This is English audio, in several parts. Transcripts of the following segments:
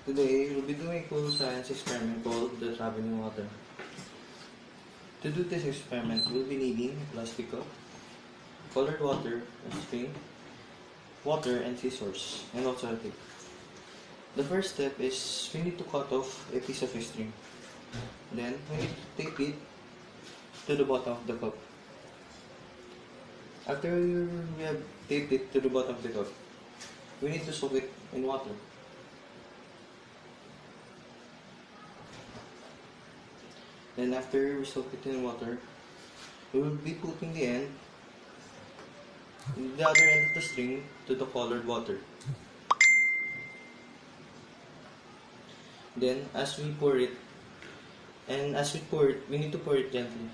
Today, we'll be doing a cool science experiment called the traveling water. To do this experiment, we'll be needing a plastic cup, colored water, a string, water, and scissors, and also a tape. The first step is we need to cut off a piece of string. Then, we need to tape it to the bottom of the cup. After we have taped it to the bottom of the cup, we need to soak it in water. Then after we soak it in water, we will be putting the other end of the string to the colored water. Then as we pour it, we need to pour it gently.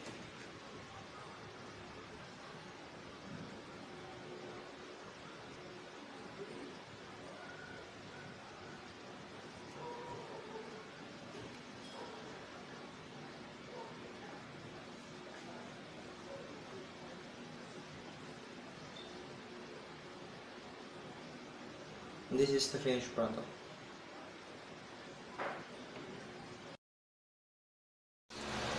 This is the finished product.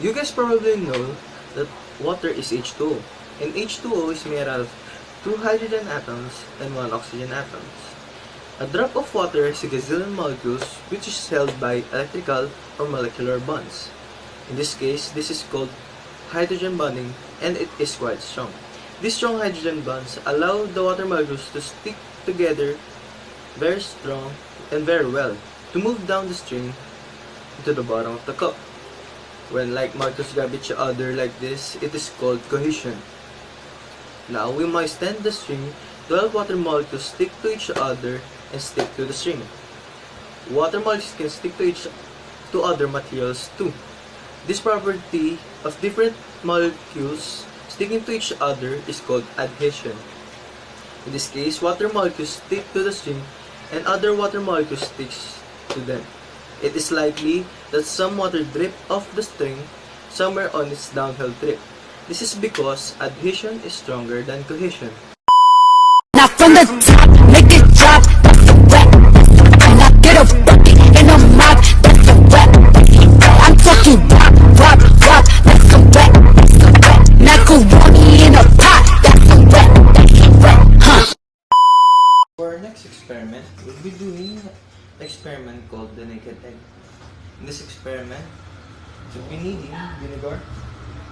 You guys probably know that water is H2O, and H2O is made out of 2 hydrogen atoms and 1 oxygen atom. A drop of water has a gazillion molecules which is held by electrical or molecular bonds. In this case, this is called hydrogen bonding, and it is quite strong. These strong hydrogen bonds allow the water molecules to stick together very strong and very well to move down the string to the bottom of the cup. When like molecules grab each other like this, it is called cohesion. Now we moisten the string to help water molecules stick to each other and stick to the string. Water molecules can stick to other materials too. This property of different molecules sticking to each other is called adhesion. In this case, water molecules stick to the string and other water molecules sticks to them. It is likely that some water drip off the string somewhere on its downhill trip. This is because adhesion is stronger than cohesion. Now from the top, make it drop, that's a rap. Now get a bucket and a mop, that's a rap. I'm talking rock, rock, rock, that's a rap. Macaroni in a pot, that's a rap, huh? For our next experiment, we'll be doing an experiment called the naked egg. In this experiment, we'll be needing vinegar,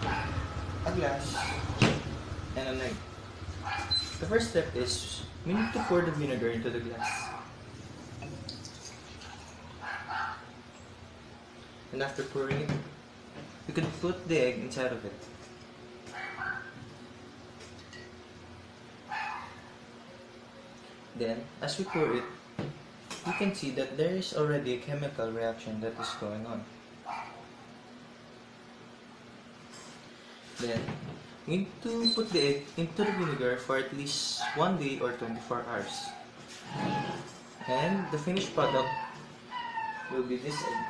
a glass, and an egg. The first step is we need to pour the vinegar into the glass. And after pouring it, we can put the egg inside of it. Then, as we pour it, you can see that there is already a chemical reaction that is going on. Then, we need to put the egg into the vinegar for at least 1 day or 24 hours. And the finished product will be this egg.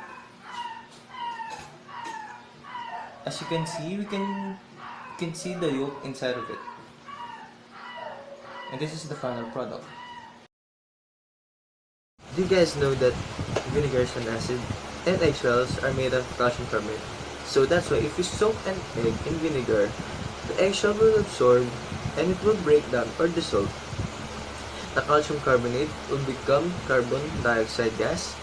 As you can see, you can see the yolk inside of it. And this is the final product. Do you guys know that vinegar is an acid and eggshells are made of calcium carbonate? So that's why if you soak an egg in vinegar, the eggshell will absorb and it will break down or dissolve. The calcium carbonate will become carbon dioxide gas,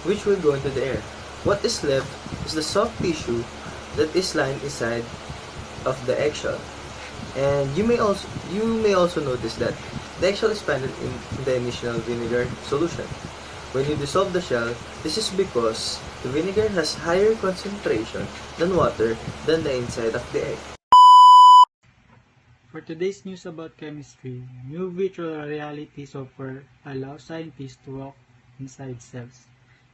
which will go into the air. What is left is the soft tissue that is lying inside of the eggshell. And you may also notice that the eggshell is expanded in the initial vinegar solution. When you dissolve the shell, this is because the vinegar has higher concentration than water than the inside of the egg. For today's news about chemistry, new virtual reality software allows scientists to walk inside cells.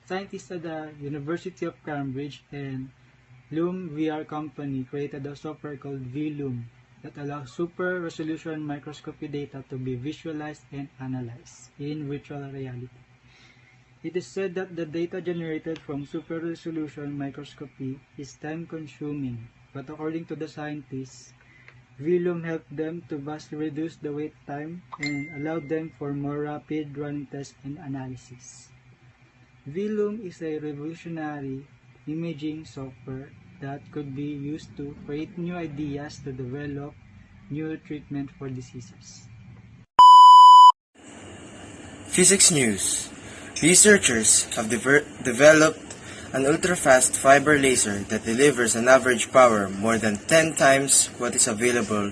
Scientists at the University of Cambridge and Loom VR company created a software called vLoom that allows super resolution microscopy data to be visualized and analyzed in virtual reality. It is said that the data generated from super resolution microscopy is time consuming, but according to the scientists, vLoom helped them to vastly reduce the wait time and allowed them for more rapid running tests and analysis. VLOOM is a revolutionary imaging software that could be used to create new ideas to develop new treatment for diseases. Physics News. Researchers have developed an ultra-fast fiber laser that delivers an average power more than 10 times what is available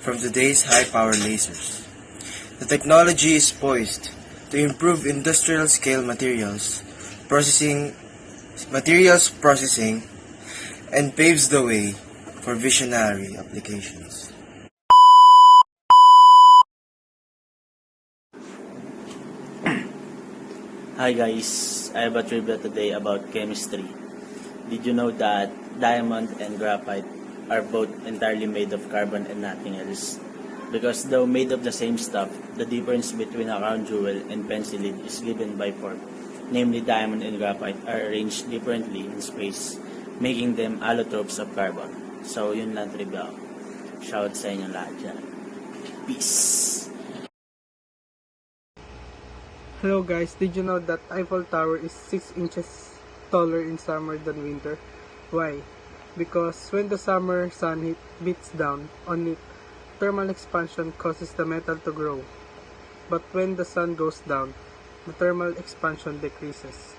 from today's high-power lasers. The technology is poised to improve industrial-scale materials processing, and paves the way for visionary applications. Hi guys, I have a trivia today about chemistry. Did you know that diamond and graphite are both entirely made of carbon and nothing else? Because though made of the same stuff, the difference between a crown jewel and pencil lead is given by form. Namely, diamond and graphite are arranged differently in space, making them allotropes of carbon. So yun lang trivia. Shout sa inyo lahat dyan. Peace! Hello guys, did you know that Eiffel Tower is 6 inches taller in summer than winter? Why? Because when the summer sun beats down on it, thermal expansion causes the metal to grow. But when the sun goes down, the thermal expansion decreases.